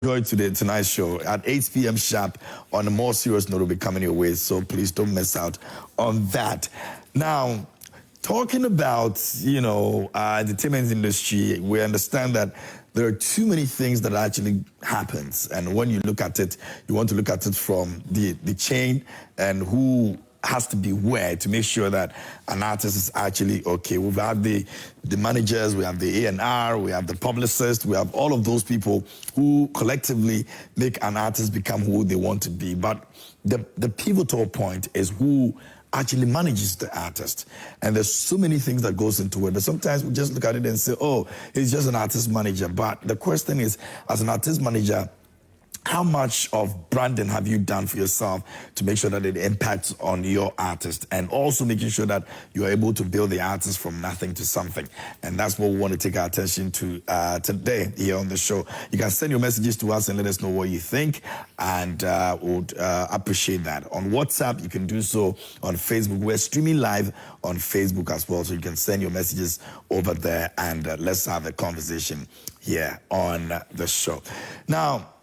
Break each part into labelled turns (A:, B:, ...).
A: Going to the Tonight Show at 8 p.m. sharp. On a more serious note, will be coming your way, so please don't miss out on that. Now, talking about, entertainment industry, we understand that there are too many things that actually happens. And when you look at it, you want to look at it from the chain and who has to be where to make sure that an artist is actually okay. We've had the managers, we have the A&R, we have the publicists, we have all of those people who collectively make an artist become who they want to be. But the pivotal point is who actually manages the artist. And there's so many things that goes into it. But sometimes we just look at it and say, oh, he's just an artist manager. But the question is, as an artist manager, how much of branding have you done for yourself to make sure that it impacts on your artist, and also making sure that you're able to build the artist from nothing to something? And that's what we want to take our attention to today here on the show. You can send your messages to us and let us know what you think, and would appreciate that. On WhatsApp, you can do so. On Facebook, we're streaming live on Facebook as well, so you can send your messages over there, and let's have a conversation here on the show. Now,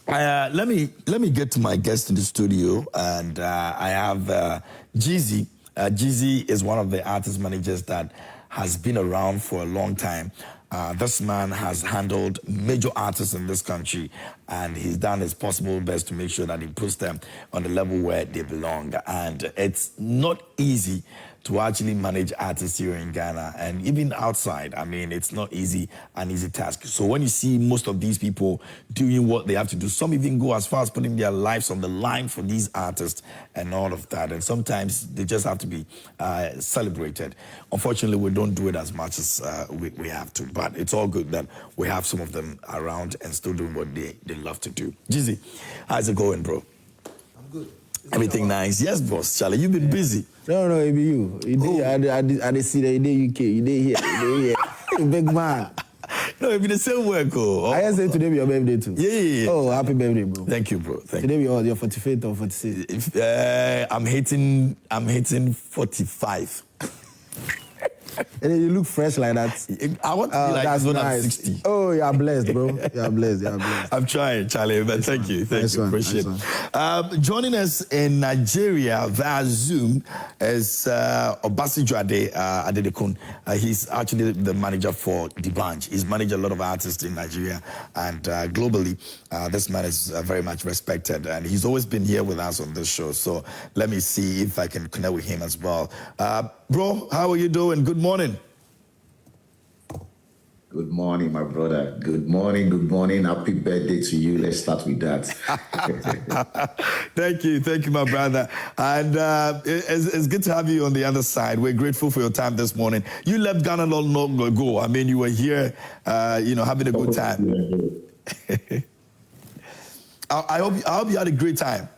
A: let me get to my guest in the studio, and I have Jeezy. Jeezy is one of the artist managers that has been around for a long time. This man has handled major artists in this country, and he's done his possible best to make sure that he puts them on the level where they belong. And it's not easy to actually manage artists here in Ghana, and even outside. I mean, it's not an easy task. So when you see most of these people doing what they have to do, some even go as far as putting their lives on the line for these artists and all of that. And sometimes they just have to be celebrated. Unfortunately, we don't do it as much as we have to. But it's all good that we have some of them around and still doing what they love to do. Jeezy, how's it going, bro?
B: I'm good.
A: Everything nice? Yes, boss. Charlie, you've been busy.
B: No, it be you. I see that you did UK, you did here, big man.
A: No, it be the same work, oh.
B: I said today be your birthday too.
A: Yeah.
B: Oh, happy birthday, bro.
A: Thank you, bro.
B: Today be your 45th or 46th.
A: I'm hitting 45.
B: And then you look fresh like that.
A: I want to be like this when I'm 60.
B: Oh, you're blessed, bro. You're blessed.
A: I'm trying, Charlie, but thank you. Appreciate it. Joining us in Nigeria via Zoom is Obasijo Adedekun. He's actually the manager for D'banj. He's managed a lot of artists in Nigeria and globally. This man is very much respected, and he's always been here with us on this show. So let me see if I can connect with him as well. Bro, how are you doing? Good morning.
C: Good morning, my brother. Good morning. Happy birthday to you. Let's start with that.
A: Thank you, my brother. And it's good to have you on the other side. We're grateful for your time this morning. You left Ghana not long ago. I mean, you were here, having a good time. I hope you had a great time.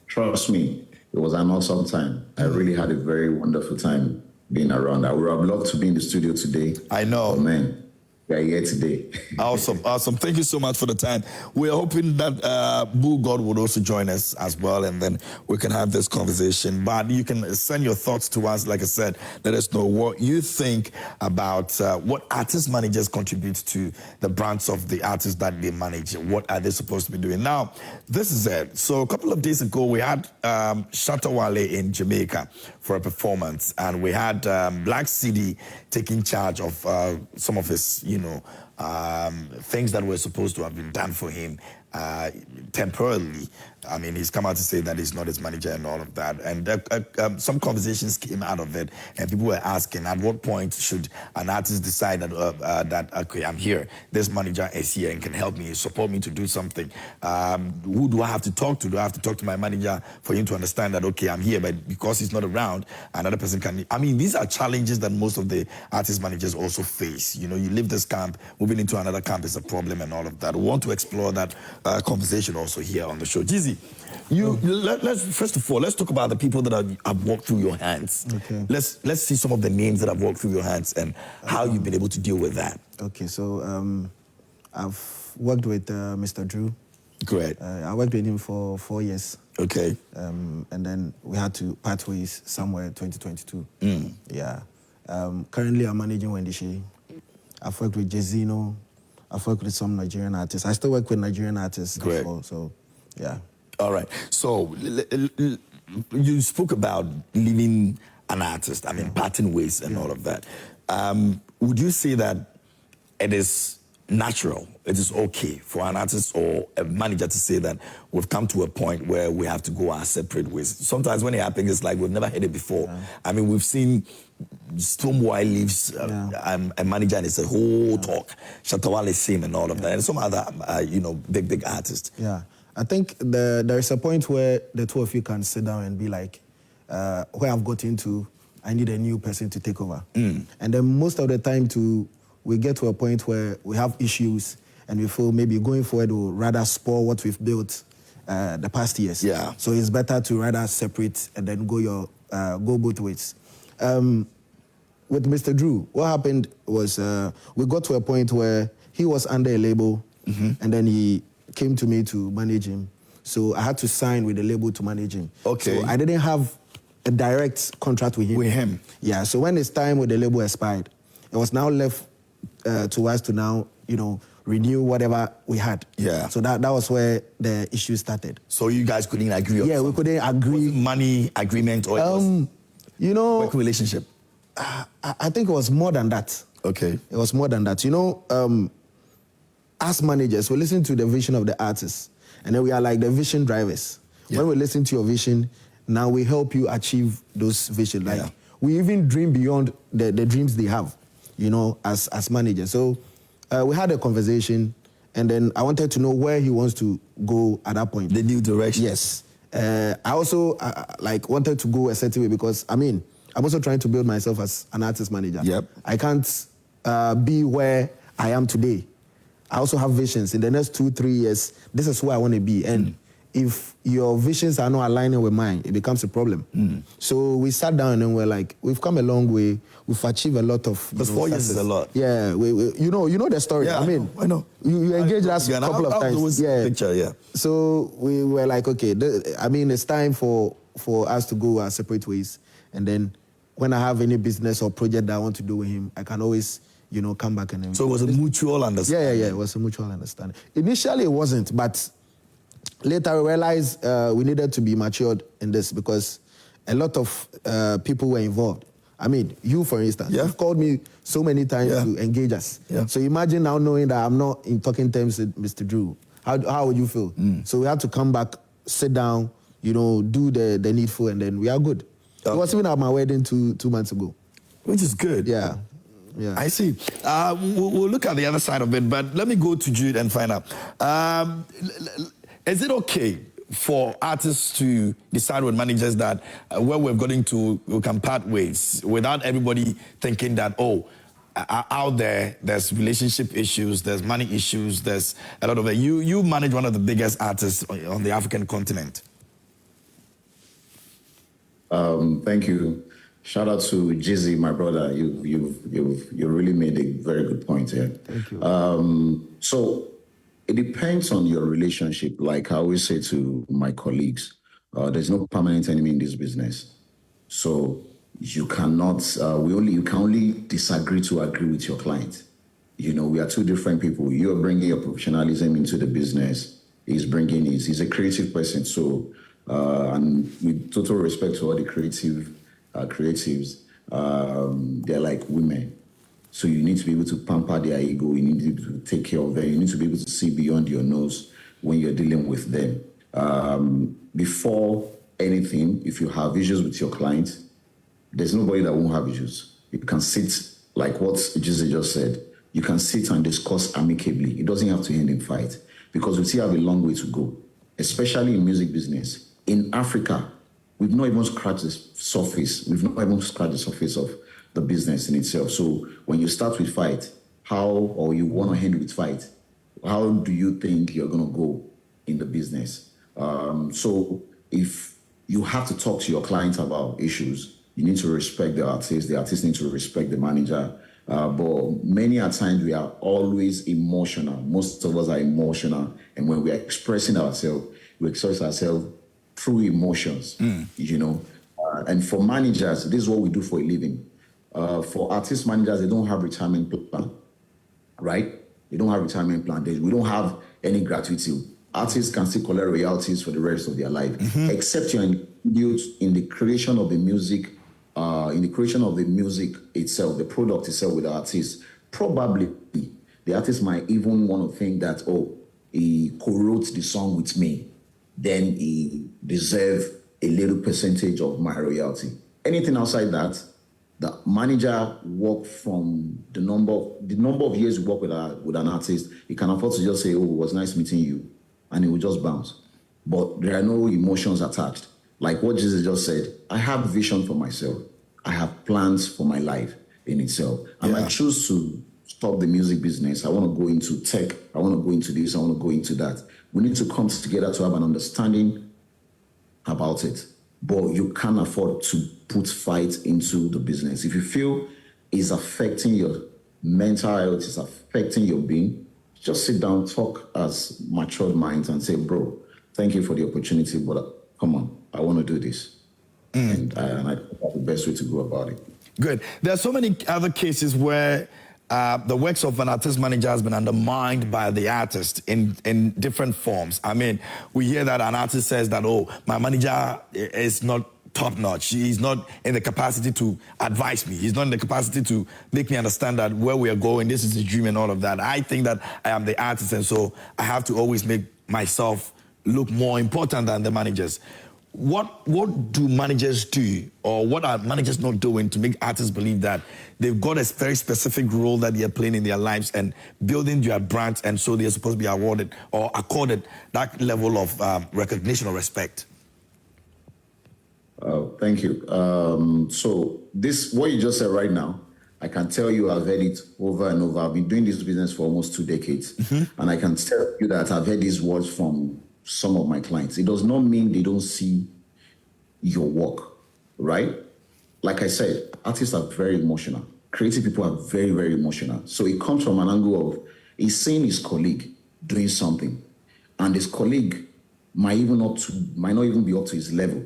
C: Trust me, it was an awesome time. I really had a very wonderful time being around. I would have loved to be in the studio today.
A: I know.
C: Oh, man, we are here today.
A: Awesome. Thank you so much for the time. We're hoping that Boo God would also join us as well, and then we can have this conversation. But you can send your thoughts to us. Like I said, let us know what you think about what artist managers contribute to the brands of the artists that they manage. What are they supposed to be doing? Now, this is it. So a couple of days ago, we had Shatta Wale in Jamaica for a performance, and we had Black City taking charge of some of his, things that were supposed to have been done for him temporarily. I mean, he's come out to say that he's not his manager and all of that. And some conversations came out of it, and people were asking, at what point should an artist decide that okay, I'm here, this manager is here and can help me, support me to do something? Who do I have to talk to? Do I have to talk to my manager for him to understand that, okay, I'm here, but because he's not around, another person can... I mean, these are challenges that most of the artist managers also face. You leave this camp, moving into another camp is a problem and all of that. We want to explore that conversation also here on the show. Jeezy, let's first of all, let's talk about the people that have walked through your hands.
B: Okay.
A: Let's see some of the names that have walked through your hands and how you've been able to deal with that.
B: Okay, so I've worked with Mr. Drew.
A: Great.
B: I worked with him for 4 years.
A: Okay.
B: And then we had to part ways somewhere 2022. Yeah. Currently, I'm managing Wendy Shea. I've worked with Jezino. I've worked with some Nigerian artists. I still work with Nigerian artists.
A: Great.
B: As well, so, yeah.
A: All right. So you spoke about leaving an artist, I mean, parting ways and all of that. Would you say that it is natural, it is okay for an artist or a manager to say that we've come to a point where we have to go our separate ways? Sometimes when it happens, it's like we've never heard it before. Yeah. I mean, we've seen Stonebwoy leaves a manager and it's a whole talk. Shatta Wale same and all of that. And some other, big artists.
B: Yeah. I think there is a point where the two of you can sit down and be like, where I've got into, I need a new person to take over. And then most of the time we get to a point where we have issues and we feel maybe going forward will rather spoil what we've built the past years.
A: Yeah.
B: So it's better to rather separate and then go both ways. With Mr. Drew, what happened was we got to a point where he was under a label and then he came to me to manage him. So I had to sign with the label to manage him.
A: Okay.
B: So I didn't have a direct contract with him. Yeah, so when his time with the label expired, it was now left to us to now, renew whatever we had.
A: Yeah.
B: So that was where the issue started.
A: So you guys couldn't agree on
B: we couldn't agree.
A: Was it money agreement or it was work relationship?
B: I think it was more than that.
A: Okay.
B: It was more than that. As managers, we listen to the vision of the artist, and then we are like the vision drivers. Yeah. When we listen to your vision, now we help you achieve those visions. Like we even dream beyond the dreams they have, as managers. So we had a conversation, and then I wanted to know where he wants to go at that point.
A: The new direction.
B: Yes. I also wanted to go a certain way because I'm also trying to build myself as an artist manager.
A: Yep.
B: I can't be where I am today. I also have visions. In the next 2-3 years, this is where I want to be. And if your visions are not aligning with mine, it becomes a problem. So we sat down and we're like, we've come a long way. We've achieved a lot of...
A: Because 4 years is a lot.
B: Yeah, you know the story.
A: Yeah, I know.
B: You engaged us a couple of times.
A: Picture.
B: So we were like, okay, it's time for us to go our separate ways. And then when I have any business or project that I want to do with him, I can always... come back and...
A: So it was a mutual understanding?
B: Yeah, it was a mutual understanding. Initially, it wasn't, but later we realized we needed to be matured in this because a lot of people were involved. You, for instance, you've called me so many times to engage us. Yeah. So imagine now knowing that I'm not in talking terms with Mr. Drew. How would you feel? So we had to come back, sit down, do the needful, and then we are good. Okay. It was even at my wedding 2 months ago.
A: Which is good.
B: Yeah.
A: I see. We'll look at the other side of it, but let me go to Jude and find out. Is it okay for artists to decide with managers that where we're going to, we can part ways without everybody thinking that, out there's relationship issues, there's money issues, there's a lot of it. You manage one of the biggest artists on the African continent.
C: Thank you. Shout out to Jizzy, my brother. You really made a very good point here.
B: Thank you.
C: So it depends on your relationship. Like I always say to my colleagues, there's no permanent enemy in this business. So you cannot. You can only disagree to agree with your client. We are two different people. You're bringing your professionalism into the business. He's bringing his. He's a creative person. So and with total respect to all the creatives, they're like women. So you need to be able to pamper their ego. You need to be able to take care of them. You need to be able to see beyond your nose when you're dealing with them. Before anything, if you have issues with your client, there's nobody that won't have issues. You can sit, like what Jesus just said, you can sit and discuss amicably. It doesn't have to end in fight because we still have a long way to go, especially in music business. In Africa, we've not even scratched the surface. We've not even scratched the surface of the business in itself. So when you start with fight, or you want to end with fight, how do you think you're going to go in the business? So if you have to talk to your client about issues, you need to respect the artist needs to respect the manager. But many a times we are always emotional. Most of us are emotional. And when we are expressing ourselves, we express ourselves through emotions, and for managers, this is what we do for a living. For artist managers, they don't have retirement plan, right? They don't have retirement plan. We don't have any gratuity. Artists can still collect royalties for the rest of their life, except you're engaged in the creation of the music, itself, the product itself with the artist. Probably the artist might even want to think that, oh, he co-wrote the song with me, then he deserves a little percentage of my royalty. Anything outside that, the manager work from the number of years you work with an artist, he can afford to just say, oh, it was nice meeting you, and it will just bounce. But there are no emotions attached. Like what Jesus just said, I have vision for myself. I have plans for my life in itself. And I choose to stop the music business. I want to go into tech. I want to go into this. I want to go into that. We need to come together to have an understanding about it. But you can't afford to put fight into the business. If you feel it's affecting your mental health, it's affecting your being, just sit down, talk as matured minds and say, bro, thank you for the opportunity, but come on, I want to do this. And I think that's the best way to go about it.
A: Good. There are so many other cases where the works of an artist manager has been undermined by the artist in different forms. I mean, we hear that an artist says that, oh, my manager is not top-notch. He's not in the capacity to advise me. He's not in the capacity to make me understand that where we are going, this is a dream and all of that. I think that I am the artist, and so I have to always make myself look more important than the managers. What do managers do, or what are managers not doing to make artists believe that they've got a very specific role that they are playing in their lives and building their brand, and so they're supposed to be awarded or accorded that level of recognition or respect?
C: Thank you. So what you just said right now, I can tell you I've heard it over and over. I've been doing this business for almost 2 decades, and I can tell you that I've heard these words from some of my clients. It does not mean they don't see your work, right? Like I said, artists are very emotional. Creative people are very, very emotional. So it comes from an angle of he's seeing his colleague doing something, and his colleague might not even be up to his level.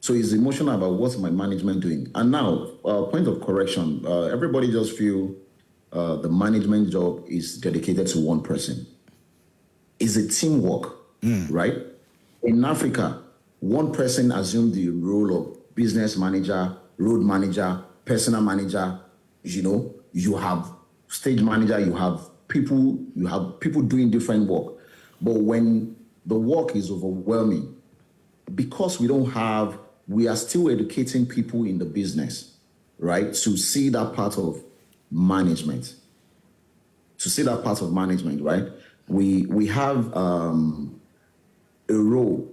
C: So he's emotional about what's my management doing. And now, point of correction, everybody just feel the management job is dedicated to one person. It's a teamwork, right? In Africa, one person assumed the role of business manager, road manager, personal manager. You know, you have stage manager, you have people doing different work. But when the work is overwhelming, because we are still educating people in the business, right? To see that part of management. Right? We have a role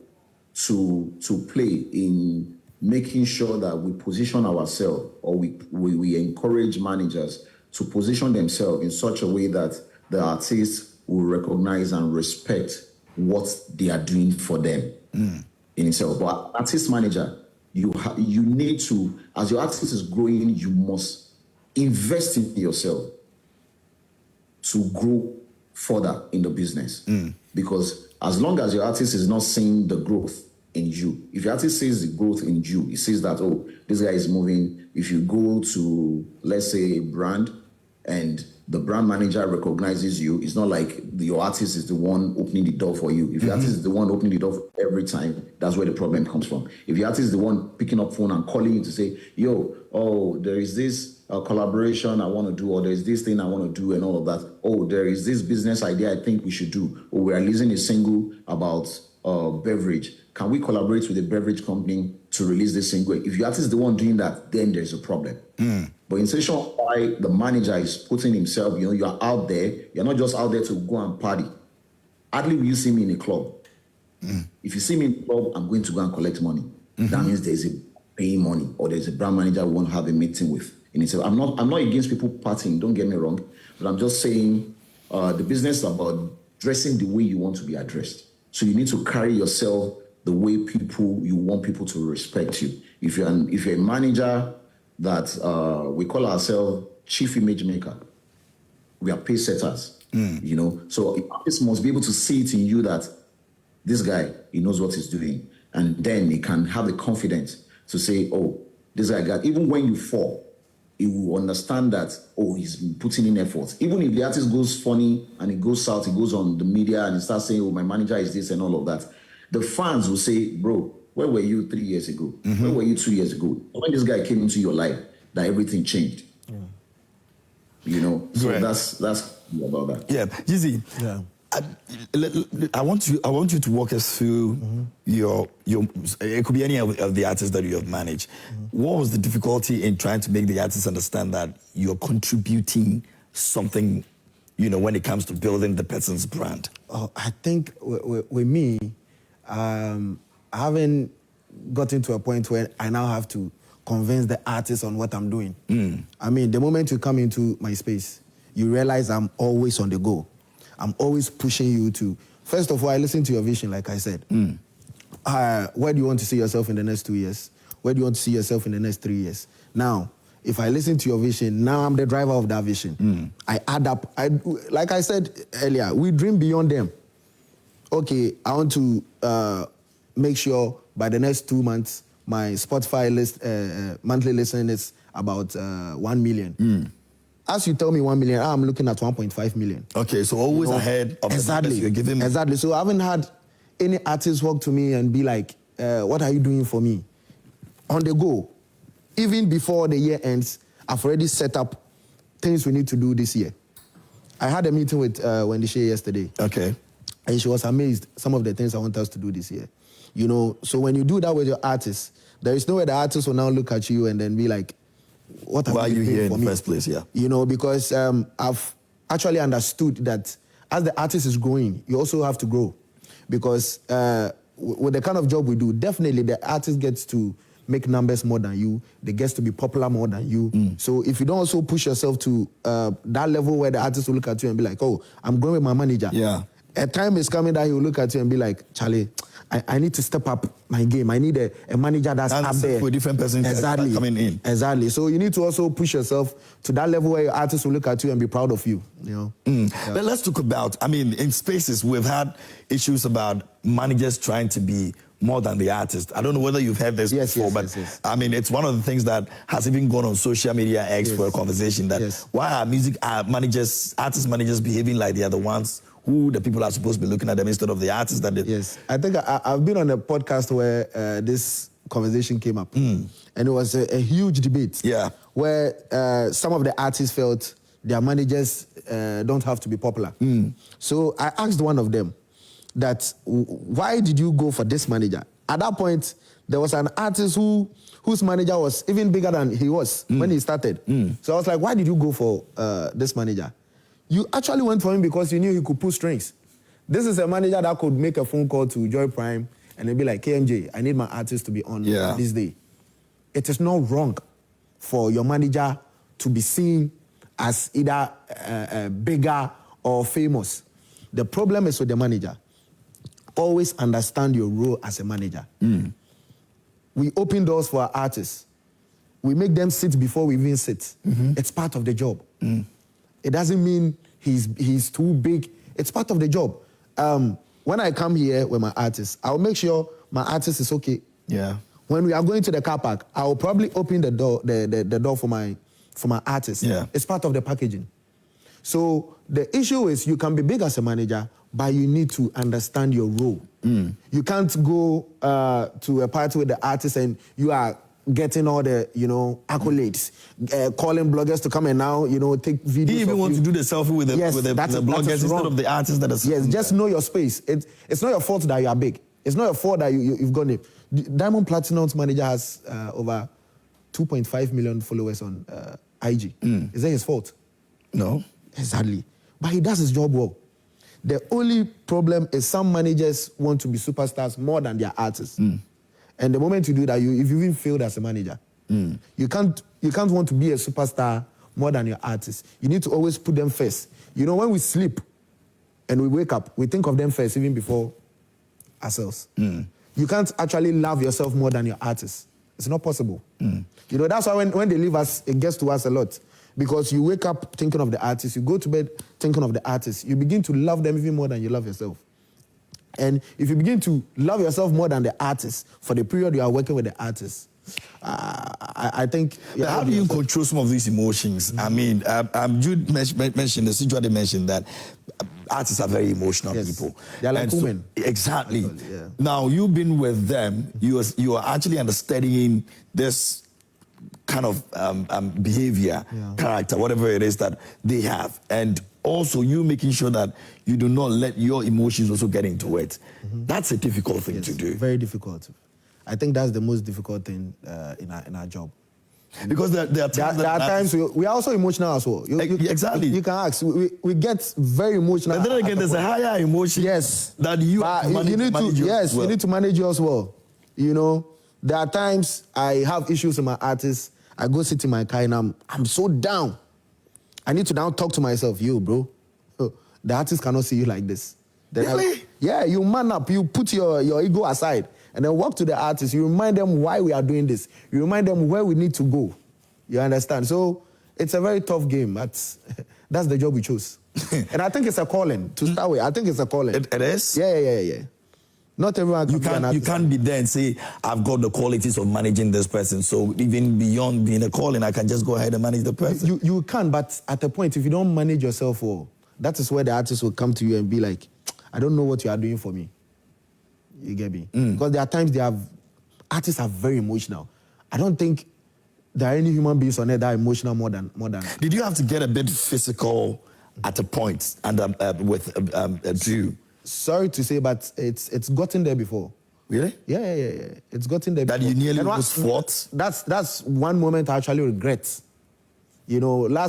C: to play in making sure that we position ourselves, or we encourage managers to position themselves in such a way that the artists will recognize and respect what they are doing for them in itself. But artist manager, you need to, as your artist is growing, you must invest in yourself to grow further in the business. Because as long as your artist is not seeing the growth in you, if your artist sees the growth in you, he sees that, oh, this guy is moving. If you go to, let's say, a brand, and the brand manager recognizes you, it's not like your artist is the one opening the door for you. If your artist is the one opening the door every time, that's where the problem comes from. If your artist is the one picking up phone and calling you to say, yo, oh, there is this collaboration I want to do, or there's this thing I want to do and all of that. Oh, there is this business idea I think we should do. Or we are releasing a single about beverage. Can we collaborate with a beverage company to release this single? If your artist is the one doing that, then there's a problem. But in situation why the manager is putting himself, you are out there, you're not just out there to go and party. Hardly will you see me in a club. If you see me in a club, I'm going to go and collect money. That means there's a paying money, or there's a brand manager we want to have a meeting with. In itself. I'm not against people partying, don't get me wrong, but I'm just saying the business is about dressing the way you want to be addressed. So you need to carry yourself the way you want people to respect you. If you're a manager that we call ourselves chief image maker, we are pace setters, So artists must be able to see it in you that this guy, he knows what he's doing, and then he can have the confidence to say, oh, this guy got, even when you fall, he will understand that, oh, he's been putting in effort. Even if the artist goes funny and it goes south, he goes on the media and he starts saying, oh, my manager is this and all of that, the fans will say, bro, where were you 3 years ago? Where were you 2 years ago? When this guy came into your life, that everything changed. You know, so
A: Right.
C: that's about that.
A: Yeah, Jizzy.
B: Yeah.
A: I want you to walk us through your. It could be any of the artists that you have managed. What was the difficulty in trying to make the artists understand that you're contributing something, you know, when it comes to building the person's brand?
B: Oh, I think with me, I haven't gotten to a point where I now have to convince the artist on what I'm doing. I mean, the moment you come into my space, you realize I'm always on the go. I'm always pushing you to, first of all, I listen to your vision, like I said. Where do you want to see yourself in the next 2 years? Where do you want to see yourself in the next 3 years? Now, if I listen to your vision, now I'm the driver of that vision. I add up. Like I said earlier, we dream beyond them. Okay, I want to make sure by the next 2 months, my Spotify list, monthly listening is about 1 million. As you tell me 1 million, I'm looking at 1.5 million.
A: Okay, so always ahead of the numbers you're giving me.
B: Exactly. So I haven't had any artist walk to me and be like, what are you doing for me? On the go. Even before the year ends, I've already set up things we need to do this year. I had a meeting with Wendy Shea yesterday.
A: Okay.
B: And she was amazed some of the things I want us to do this year. You know, so when you do that with your artist, there is no way the artist will now look at you and then be like, what
A: Why are you here in the
B: me?
A: first place? Yeah.
B: You know, because I've actually understood that as the artist is growing, you also have to grow. Because with the kind of job we do, definitely the artist gets to make numbers more than you. They gets to be popular more than you. So if you don't also push yourself to that level where the artist will look at you and be like, oh, I'm going with my manager.
A: Yeah.
B: A time is coming that he will look at you and be like, Charlie, I need to step up my game. I need a manager that's
A: And
B: up there.
A: for different persons
B: Exactly.
A: coming in.
B: Exactly. So you need to also push yourself to that level where your artist will look at you and be proud of you. You know.
A: But let's talk about, I mean, in spaces, we've had issues about managers trying to be more than the artist. I don't know whether you've heard this before, but
B: yes.
A: I mean, it's one of the things that has even gone on social media X for a conversation that why are artist managers behaving like they are the ones who the people are supposed to be looking at them instead of the artists that they...
B: Yes. I think I've been on a podcast where this conversation came up. And it was a huge debate.
A: Yeah.
B: Where some of the artists felt their managers don't have to be popular. So I asked one of them that, why did you go for this manager? At that point, there was an artist whose manager was even bigger than he was when he started. So I was like, why did you go for this manager? You actually went for him because you knew he could pull strings. This is a manager that could make a phone call to Joy Prime and they'd be like, KMJ, I need my artist to be on this day. It is not wrong for your manager to be seen as either bigger or famous. The problem is with the manager. Always understand your role as a manager. We open doors for our artists. We make them sit before we even sit. It's part of the job. It doesn't mean he's too big. It's part of the job. When I come here with my artist, I'll make sure my artist is okay.
A: Yeah.
B: When we are going to the car park, I'll probably open the door, the door for my artist.
A: Yeah.
B: It's part of the packaging. So the issue is you can be big as a manager, but you need to understand your role. You can't go to a party with the artist and you are getting all the, accolades, calling bloggers to come and now, take videos.
A: He even wants to do the selfie with the bloggers instead of the artists that are...
B: Yes, just know your space. It's not your fault that you are big. It's not your fault that you've gone it. Diamond Platinum's manager has over 2.5 million followers on IG. Is that his fault?
A: No.
B: Exactly. But he does his job well. The only problem is some managers want to be superstars more than their artists. And the moment you do that, if you even failed as a manager, you can't want to be a superstar more than your artist. You need to always put them first. When we sleep and we wake up, we think of them first even before ourselves. You can't actually love yourself more than your artist. It's not possible. That's why when they leave us, it gets to us a lot. Because you wake up thinking of the artist, you go to bed thinking of the artist, you begin to love them even more than you love yourself. And if you begin to love yourself more than the artist for the period you are working with the artist, I think.
A: But how do you control some of these emotions? I mean, you mentioned, the Sidra mentioned that artists are very emotional people.
B: They're like women.
A: Exactly.
B: Yeah.
A: Now, you've been with them, you are actually understanding this kind of behavior, character, whatever it is that they have. And also you making sure that you do not let your emotions also get into it. That's a difficult thing to do.
B: Very difficult. I think that's the most difficult thing in our job.
A: Because there are times,
B: we are also emotional as well.
A: Exactly.
B: You can ask. We get very emotional.
A: But then again, there's a higher emotion.
B: Yes.
A: That you have to manage.
B: You need to manage yours well. You know, there are times I have issues with my artists. I go sit in my car and I'm so down. I need to now talk to myself. Yo, bro, the artist cannot see you like this.
A: Really?
B: You man up. You put your ego aside. And then walk to the artist. You remind them why we are doing this. You remind them where we need to go. You understand? So it's a very tough game. That's the job we chose. And I think it's a calling to start with. I think it's a calling.
A: It is?
B: Yeah. Not everyone can
A: you can't be there and say, I've got the qualities of managing this person. So even beyond being a calling, I can just go ahead and manage the person.
B: You can, but at a point, if you don't manage yourself well, that is where the artist will come to you and be like, I don't know what you are doing for me. You get me? Because there are times artists are very emotional. I don't think there are any human beings on earth that are emotional more than.
A: Did you have to get a bit physical at a point and with Drew?
B: Sorry to say, but it's gotten there before.
A: Really?
B: Yeah. It's gotten there
A: that
B: before.
A: You nearly was fought?
B: That's one moment I actually regret. You know, I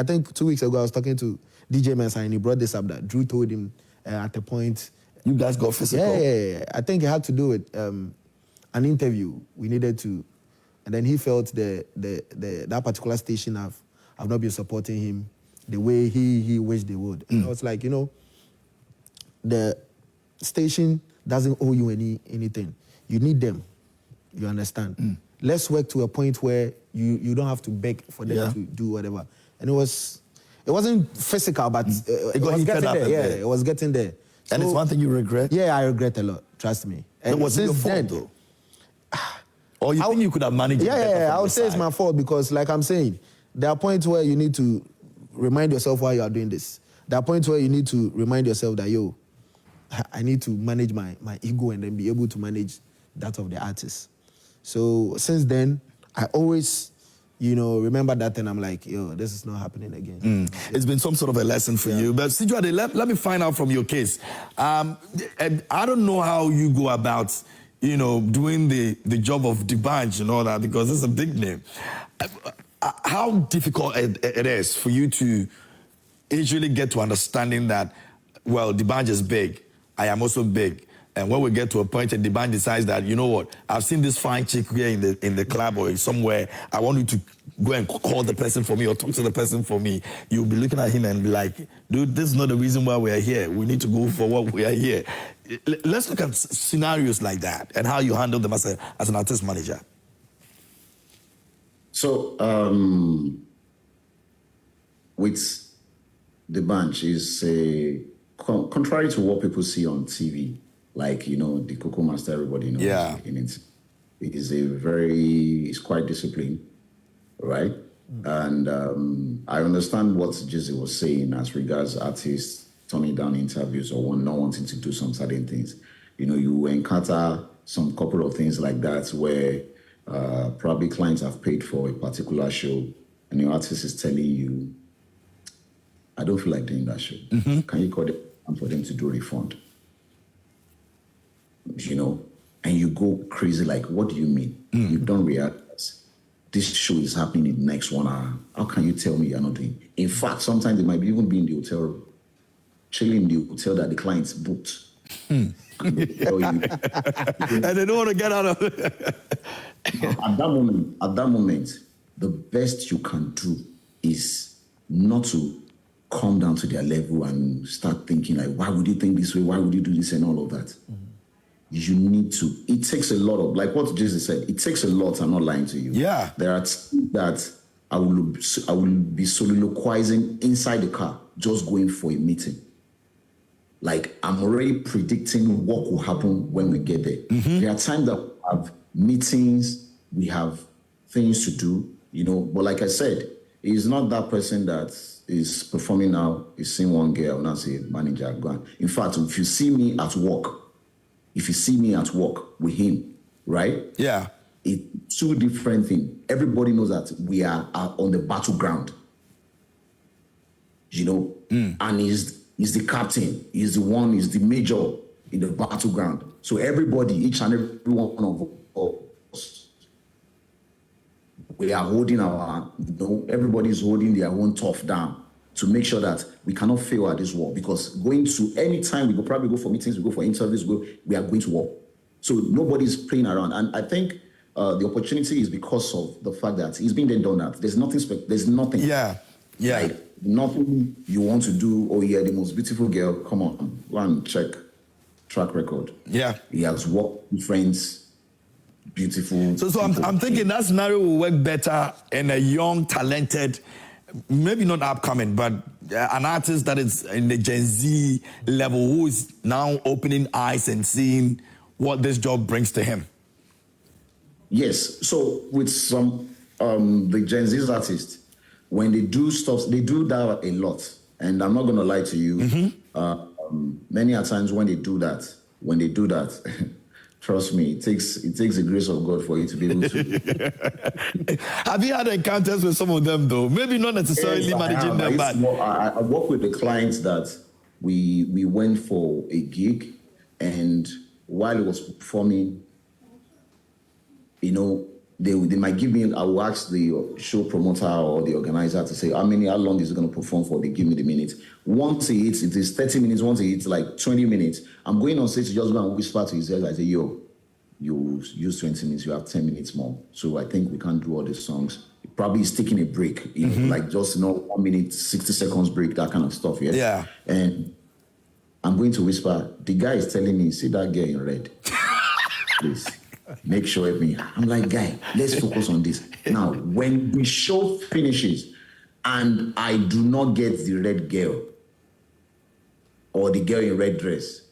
B: think 2 weeks ago, I was talking to DJ Mensa and he brought this up that Drew told him at a point.
A: You guys got physical?
B: Yeah. I think it had to do with an interview we needed to, and then he felt that particular station have not been supporting him the way he wished they would. And I was like, you know, the station doesn't owe you anything. You need them. You understand? Let's work to a point where you don't have to beg for them to do whatever. And it wasn't physical, but it was getting there. Yeah, it was getting there.
A: And it's one thing you regret?
B: Yeah, I regret a lot. Trust me.
A: And was it your fault, though? Or you think you could have managed it better?
B: Yeah, I would say it's my fault because, like I'm saying, there are points where you need to remind yourself why you are doing this. There are points where you need to remind yourself that, I need to manage my ego and then be able to manage that of the artist. So since then, I always, remember that and I'm like, this is not happening again.
A: It's been some sort of a lesson for you. But Sidra, let me find out from your case. And I don't know how you go about, doing the job of D'banj and all that, because it's a big name. How difficult it is for you to usually get to understanding that, well, D'banj is big, I am also big. And when we get to a point and D'banj decides that, you know what, I've seen this fine chick here in the club or somewhere, I want you to go and call the person for me or talk to the person for me. You'll be looking at him and be like, dude, this is not the reason why we are here. We need to go for what we are here. Let's look at scenarios like that and how you handle them as an artist manager.
C: So, with D'banj is contrary to what people see on TV, like, the Coco Master, everybody knows.
A: Yeah.
C: It's quite disciplined, right? And I understand what Jizzy was saying as regards artists turning down interviews or not wanting to do some certain things. You encounter some couple of things like that where probably clients have paid for a particular show and your artist is telling you, I don't feel like doing that show. Can you call them for them to do a refund? And you go crazy, like, what do you mean? You don't react. This show is happening in the next 1 hour. How can you tell me you're not doing? In fact, sometimes they might even be in the hotel, chilling in the hotel that the client's booked. And they
A: don't want to get out of it.
C: At that moment, the best you can do is not to come down to their level and start thinking like, why would you think this way? Why would you do this and all of that? You need to. It takes a lot of, like what Jesus said, it takes a lot, I'm not lying to you.
A: Yeah.
C: There are that I will be soliloquizing inside the car, just going for a meeting. Like, I'm already predicting what will happen when we get there. There are times that we have meetings we have things to do, But like I said, he's not that person that is performing now, is seeing one girl, and I say, manager, go on. In fact, if you see me at work with him, right?
A: Yeah.
C: It's two different things. Everybody knows that we are on the battleground, and he's the captain, he's the major in the battleground. So everybody, each and every one of us, we are holding everybody's holding their own turf down to make sure that we cannot fail at this war. Because going to any time we probably go for meetings, we go for interviews, we are going to war. So nobody's playing around. And I think the opportunity is because of the fact that he's been there, done that. There's nothing.
A: Yeah.
C: Like, nothing you want to do. Oh yeah, the most beautiful girl. Come on, go and check track record.
A: Yeah.
C: He has worked with friends, beautiful.
A: So I'm thinking that scenario will work better in a young, talented, maybe not upcoming, but an artist that is in the Gen Z level who is now opening eyes and seeing what this job brings to him.
C: Yes. So with some the Gen Z artists, when they do stuff, they do that a lot. And I'm not going to lie to you. Many a times when they do that, trust me, it takes the grace of God for you to be able to.
A: Have you had encounters with some of them though? Maybe not necessarily managing them, but
C: I work with the clients that we went for a gig, and while it was performing, they might give me, I will ask the show promoter or the organizer to say, how long is it going to perform for? They give me the minutes. Once he hits, it is 30 minutes. Once he hits like 20 minutes, I'm going on stage to just go and whisper to his ear. I say, yo, you use 20 minutes, you have 10 minutes more. So I think we can't do all these songs. Probably he's taking a break, like just 1 minute, 60 seconds break, that kind of stuff. Yes?
A: Yeah.
C: And I'm going to whisper, the guy is telling me, see that girl in red. Please. Make sure of me. I'm like, guy, let's focus on this. Now, when the show finishes and I do not get the red girl or the girl in red dress.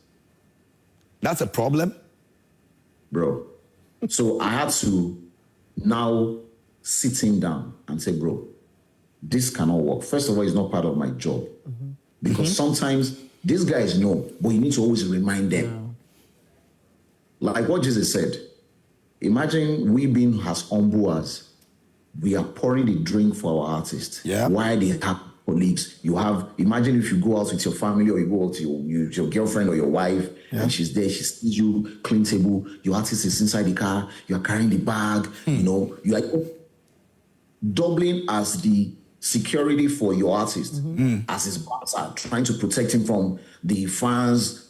A: That's a problem.
C: Bro. So I had to now sit him down and say, bro, this cannot work. First of all, it's not part of my job. Because sometimes these guys know, but you need to always remind them. Yeah. Like what Jesus said. Imagine we being as humble as we are pouring the drink for our artists.
A: Yeah.
C: While they have colleagues, imagine if you go out with your family or you go out to your girlfriend or your wife, and she's there, she sees you, clean table, your artist is inside the car, you're carrying the bag, you are doubling as the security for your artist, as his bouncer, trying to protect him from the fans,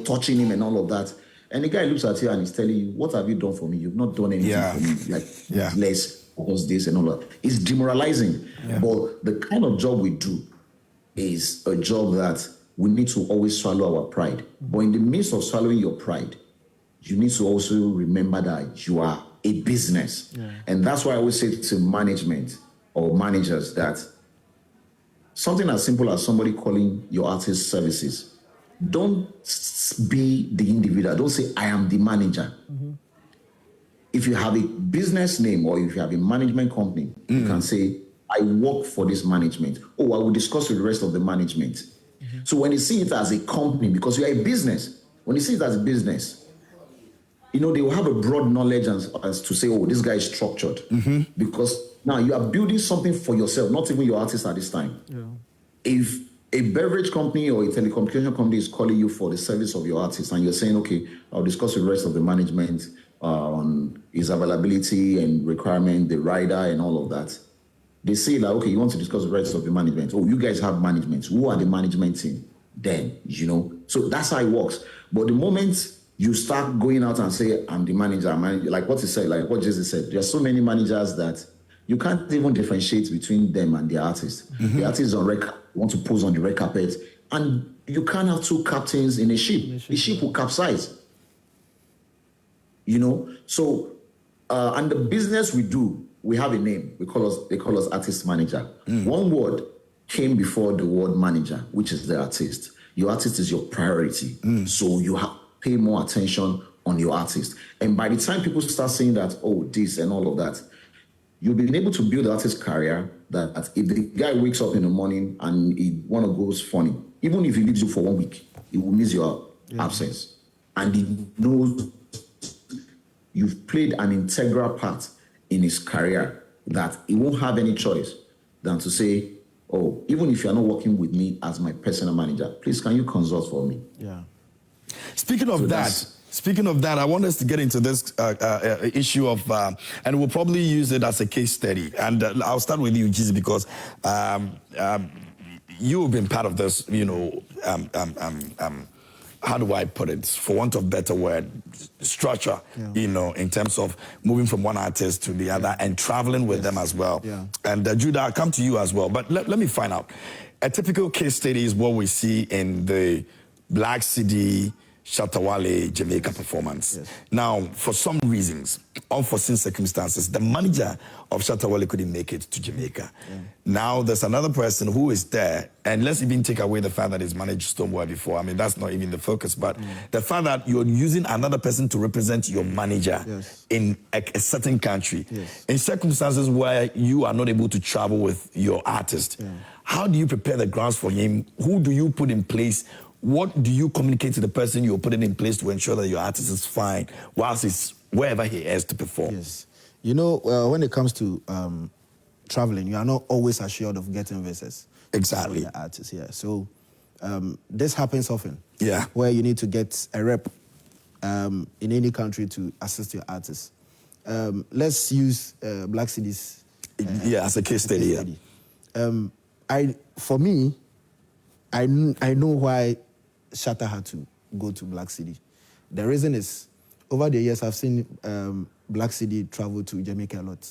C: touching him and all of that. And the guy looks at you and he's telling you, what have you done for me? You've not done anything for me. Less, because this and all that. It's demoralizing. Yeah. But the kind of job we do is a job that we need to always swallow our pride. But in the midst of swallowing your pride, you need to also remember that you are a business. Yeah. And that's why I always say to management or managers that something as simple as somebody calling your artist services, don't be the individual. Don't say, I am the manager. If you have a business name or if you have a management company, you can say, I work for this management. Oh, I will discuss with the rest of the management. So when you see it as a company, because you are a business, when you see it as a business, they will have a broad knowledge as to say, oh, this guy is structured. Because now you are building something for yourself, not even your artist at this time. Yeah. If a beverage company or a telecommunication company is calling you for the service of your artist and you're saying, okay, I'll discuss with the rest of the management on his availability and requirement, the rider and all of that. They say that, okay, you want to discuss with the rest of the management. Oh, you guys have management. Who are the management team? Then, So that's how it works. But the moment you start going out and say, I'm the manager, like what he said, like what Jesus said, there are so many managers that you can't even differentiate between them and the artist. The artist is on record, want to pose on the red carpet, and you can't have two captains in a ship. The ship will capsize. So and the business we do, we have a name. They call us artist manager. One word came before the word manager, which is the artist. Your artist is your priority. So you have to pay more attention on your artist. And by the time people start saying that, oh, this and all of that, you'll be able to build the artist career that if the guy wakes up in the morning and he want to go funny, even if he leaves you for 1 week, he will miss your absence. And he knows you've played an integral part in his career that he won't have any choice than to say, oh, even if you're not working with me as my personal manager, please can you consult for me?
B: Yeah.
A: Speaking of that, I want us to get into this issue of, and we'll probably use it as a case study. And I'll start with you, Jeezy, because you've been part of this, you know, how do I put it, for want of a better word, structure, you know, in terms of moving from one artist to the other and traveling with them as well.
B: Yeah.
A: And Judah, I'll come to you as well. But let me find out. A typical case study is what we see in the Black City, Shatta Wale, Jamaica performance.
B: Yes.
A: Now, for some reasons, unforeseen circumstances, the manager of Shatta Wale couldn't make it to Jamaica. Yeah. Now, there's another person who is there, and let's even take away the fact that he's managed Stonebwoy before. I mean, that's not even the focus, but the fact that you're using another person to represent your manager in a certain country, in circumstances where you are not able to travel with your artist, how do you prepare the grounds for him? Who do you put in place? What do you communicate to the person you're putting in place to ensure that your artist is fine whilst he's wherever he is to perform?
B: Yes. You know, when it comes to traveling, you are not always assured of getting visas.
A: Exactly.
B: For the artist, yeah. So this happens often.
A: Yeah.
B: Where you need to get a rep in any country to assist your artist. Let's use Black Cities.
A: As a case study.
B: For me, I know why Shatta had to go to Black City. The reason is, over the years, I've seen Black City travel to Jamaica a lot.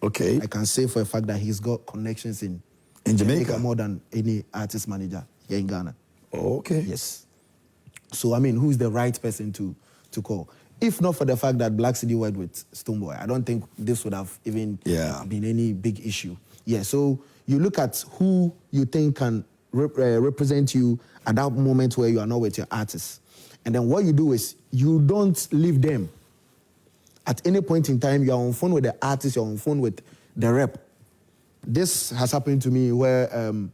A: Okay.
B: I can say for a fact that he's got connections in
A: Jamaica
B: more than any artist manager here in Ghana.
A: Okay.
B: Yes. So, I mean, who's the right person to call? If not for the fact that Black City worked with Stonebwoy, I don't think this would have even been any big issue. Yeah, so you look at who you think can represent you at that moment where you are not with your artist. And then what you do is you don't leave them. At any point in time, you're on phone with the artist, you're on phone with the rep. This has happened to me where it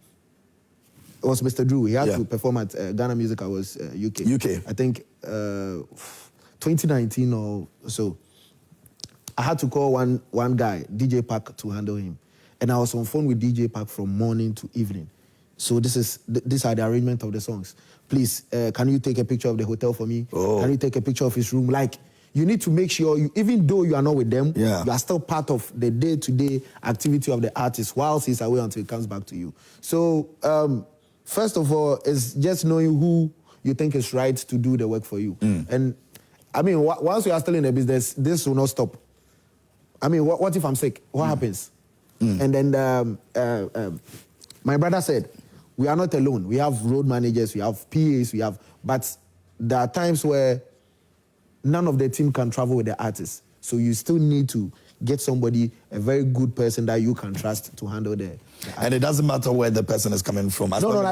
B: was Mr. Drew. He had to perform at Ghana Music Awards UK. I think 2019 or so. I had to call one guy, DJ Park, to handle him. And I was on phone with DJ Park from morning to evening. So these are the arrangement of the songs. Please, can you take a picture of the hotel for me? Can you take a picture of his room? Like, you need to make sure, even though you are not with them, you are still part of the day-to-day activity of the artist whilst he's away until he comes back to you. So, first of all, it's just knowing who you think is right to do the work for you. And, I mean, once you are still in the business, this will not stop. I mean, what if I'm sick? What happens? And then my brother said, we are not alone. We have road managers, we have PAs, but there are times where none of the team can travel with the artist. So you still need to get somebody, a very good person that you can trust to handle the
A: and it doesn't matter where the person is coming from.
B: I don't think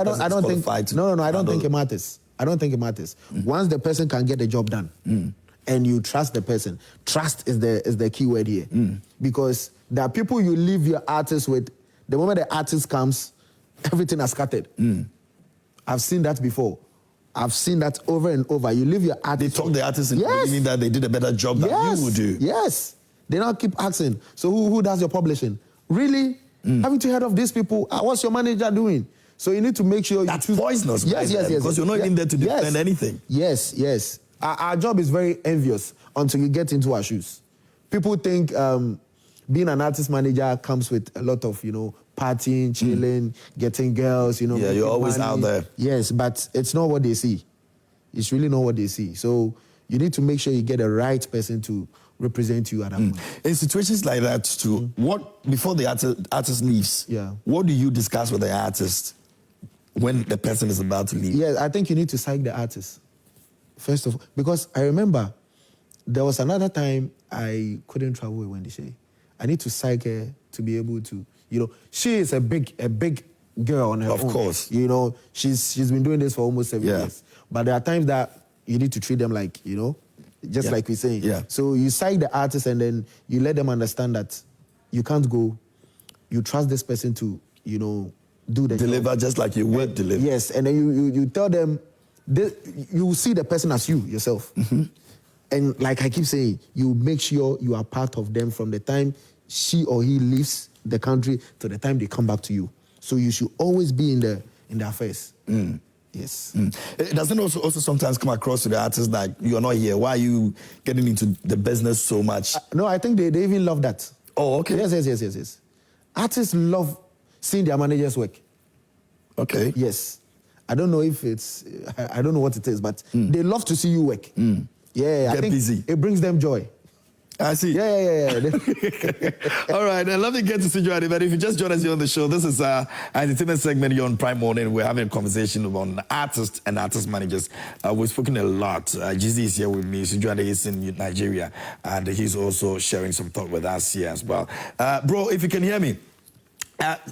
B: it matters. I don't think it matters. Once the person can get the job done and you trust the person, trust is the key word here. Because there are people you leave your artist with, the moment the artist comes, everything has scattered. I've seen that before. I've seen that over and over. You leave your artist.
A: They talk the artist into believing that they did a better job than you would do.
B: Yes. They now keep asking, so who does your publishing? Really? Haven't you heard of these people? What's your manager doing? So you need to make sure
A: that's poisonous.
B: Yes.
A: Because you're not even there to defend anything.
B: Yes. Our job is very envious until you get into our shoes. People think being an artist manager comes with a lot of, partying, chilling, getting girls,
A: Yeah, you're always
B: money.
A: out there.
B: Yes, but it's not what they see. It's really not what they see. So you need to make sure you get the right person to represent you at that point.
A: In situations like that too, before the artist leaves, what do you discuss with the artist when the person is about to leave?
B: Yeah, I think you need to psych the artist, first of all. Because I remember there was another time I couldn't travel with Wendy Shay. I need to psych her to be able to, she is a big girl on her own.
A: Of course.
B: She's been doing this for almost 7 years. But there are times that you need to treat them like, just like we're saying.
A: Yeah.
B: So you cite the artist and then you let them understand that you can't go. You trust this person to, do the
A: Deliver
B: job.
A: just like you would deliver.
B: Yes, and then you tell them, you see the person as you yourself.
A: Mm-hmm.
B: And like I keep saying, you make sure you are part of them from the time she or he leaves the country to the time they come back to you. So you should always be in the affairs. Yes.
A: It doesn't also sometimes come across to the artist like, you're not here. Why are you getting into the business so much?
B: No, I think they even love that.
A: Oh, okay.
B: Yes. Artists love seeing their managers work.
A: Okay.
B: Yes. I don't know if I don't know what it is, but they love to see you work. Yeah, I think
A: busy.
B: It brings them joy.
A: I see.
B: Yeah.
A: All right, I'd love to get to see you, but if you just joined us here on the show, this is our entertainment segment here on Prime Morning. We're having a conversation on artists and artist managers. We've spoken a lot. Jizzy is here with me. Sujuade is in Nigeria, and he's also sharing some thought with us here as well. Bro, if you can hear me,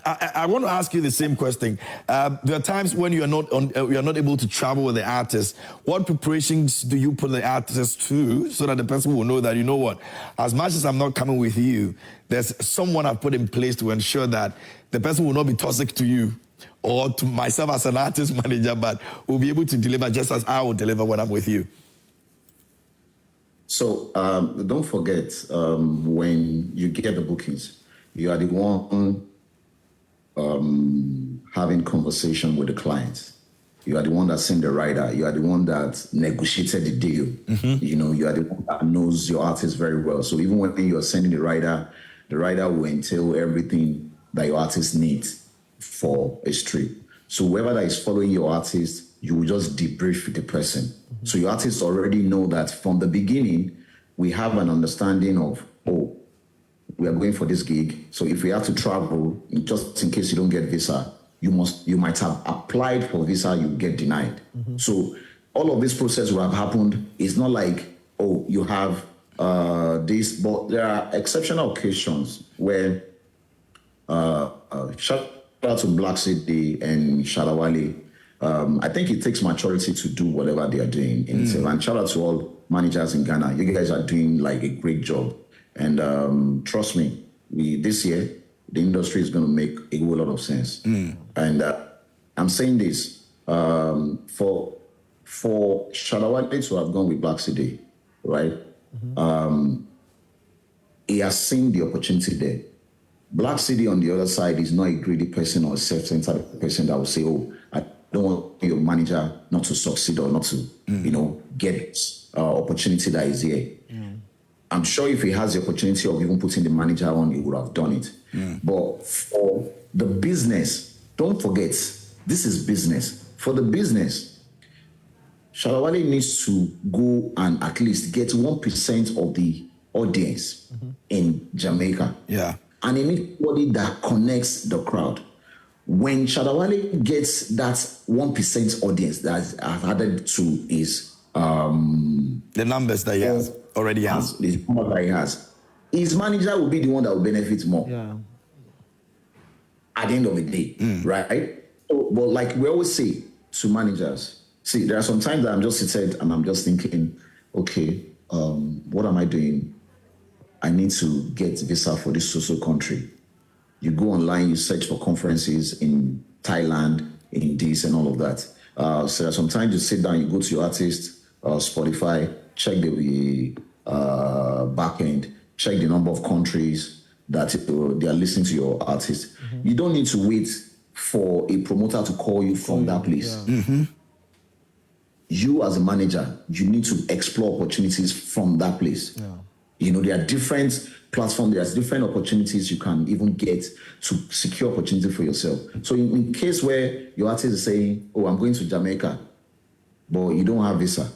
A: I want to ask you the same question. There are times when you are not able to travel with the artist. What preparations do you put the artist to so that the person will know that, you know what, as much as I'm not coming with you, there's someone I've put in place to ensure that the person will not be toxic to you or to myself as an artist manager, but will be able to deliver just as I will deliver when I'm with you.
C: So don't forget, when you get the bookings, you are the one having conversation with the client. You are the one that sent the writer. You are the one that negotiated the deal. You are the one that knows your artist very well. So even when you are sending the writer will entail everything that your artist needs for a strip. So whoever that is following your artist, you will just debrief with the person. So your artists already know that from the beginning, we have an understanding of, we are going for this gig. So if we have to travel, just in case you don't get visa, you might have applied for visa, you get denied. So all of this process will have happened. It's not like, you have this, but there are exceptional occasions where, shout out to Black City and Shalawale. I think it takes maturity to do whatever they are doing in itself. And shout out to all managers in Ghana. You guys are doing like a great job. And trust me, this year, the industry is going to make a whole lot of sense. And I'm saying this, for Shalawale to have gone with Black City, right? He has seen the opportunity there. Black City on the other side is not a greedy person or a self-centered person that will say, I don't want your manager not to succeed or not to, get opportunity that is here. I'm sure if he has the opportunity of even putting the manager on, he would have done it. But for the business, don't forget, this is business. For the business, Shalawale needs to go and at least get 1% of the audience in Jamaica.
A: Yeah.
C: And anybody that connects the crowd. When Shalawale gets that 1% audience that I've added to his
A: the numbers that he has already has.
C: The number that he has. His manager will be the one that will benefit more.
B: Yeah.
C: At the end of the day, right? So, but like we always say to managers, see, there are some times that I'm just seated and I'm just thinking, okay, what am I doing? I need to get visa for this social country. You go online, you search for conferences in Thailand, in this and all of that. So sometimes you sit down, you go to your artist, Spotify, check the back end, check the number of countries that they are listening to your artist. You don't need to wait for a promoter to call you from that place. You as a manager, you need to explore opportunities from that place. There are different platforms, there's different opportunities you can even get to secure opportunity for yourself. So in case where your artist is saying, I'm going to Jamaica, but you don't have visa.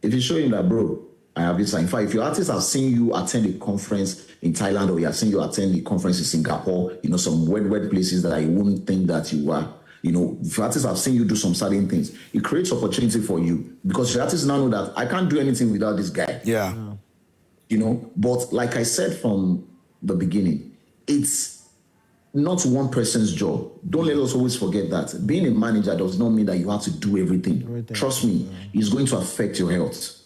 C: If you show him that, bro, I have visa. In fact, if your artist has seen you attend a conference in Thailand or he has seen you attend a conference in Singapore, some weird places that I wouldn't think that you are, if your artists have seen you do some certain things, it creates opportunity for you because your artists now know that I can't do anything without this guy.
A: Yeah.
C: But like I said from the beginning, it's not one person's job. Don't let us always forget that. Being a manager does not mean that you have to do everything. Trust me, it's going to affect your health.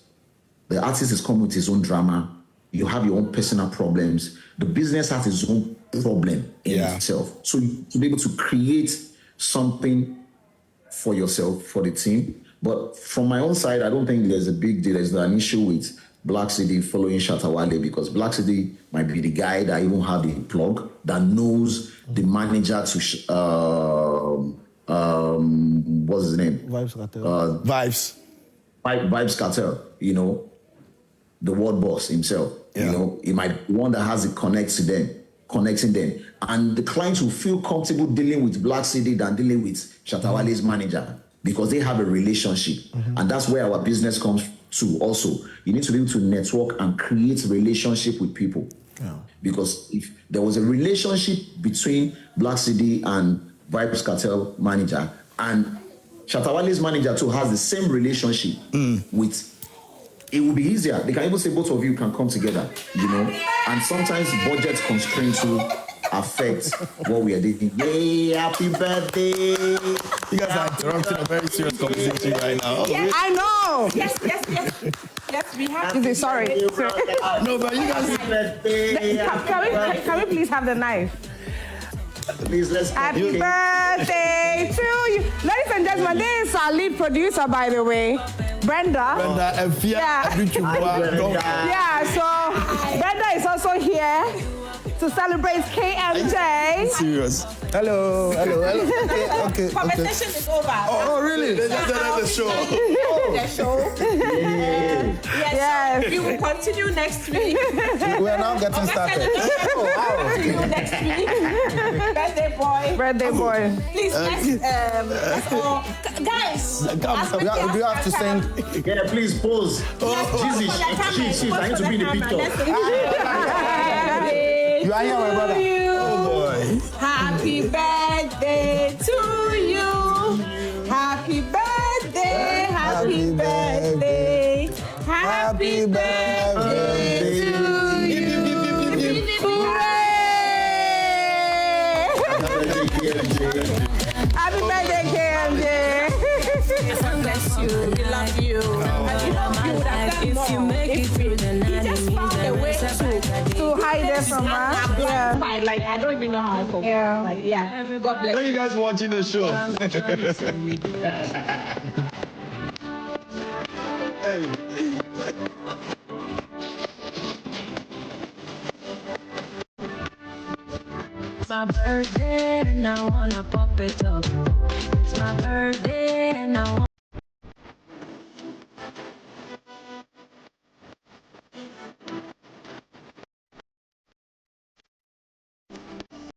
C: The artist is coming with his own drama. You have your own personal problems. The business has its own problem in itself. So to be able to create something for yourself, for the team. But from my own side, I don't think there's a big deal. There's an issue with Black City following Shatta Wale, because Black City might be the guy that even have the plug that knows the manager to what's his name?
B: Vibes Cartel.
C: Vibes Cartel, you know, the world boss himself. You know, he might be one that has it connecting them. And the clients will feel comfortable dealing with Black City than dealing with Shatta Wale's manager, because they have a relationship. And that's where our business comes to also. You need to be able to network and create relationship with people. Because if there was a relationship between Black City and Vibes Cartel manager, and Shatta Wale's manager too has the same relationship with, it will be easier. They can even say both of you can come together, you know. And sometimes budget constraints will affect what we are doing. Yay, happy birthday!
A: You guys are interrupting a very serious conversation right now.
D: Yes. I know. Yes, we have to. Sorry.
A: No, but you guys.
D: Can we please have the knife?
C: Please, let's
D: Happy birthday to you. Ladies and gentlemen, this is our lead producer, by the way, Brenda. Yeah, so Brenda is also here to celebrate KMJ.
A: Serious.
B: Hello. Okay.
D: Conversation is over.
B: Oh, really?
A: They just ended the show.
D: The show. Yes. We will continue next week.
B: We are now getting started.
D: Oh, wow. See you next week. Birthday boy. Please, let's all. Guys,
B: do you have to sing?
C: Yeah, please pause. Jeez, I need to be in the picture.
B: You are here, my brother.
A: Oh boy.
D: Happy birthday to you. Happy birthday. Happy birthday. Happy birthday to you. Hooray! Happy birthday, KMJ. Bless you. We love you. If you make it through the night, he just found a way to hide it from us. Yeah. Like, I don't even know how I cope. Yeah. Like, yeah. God bless
A: Are you guys watching the show?
E: It's my birthday and I wanna pop it up. It's my birthday.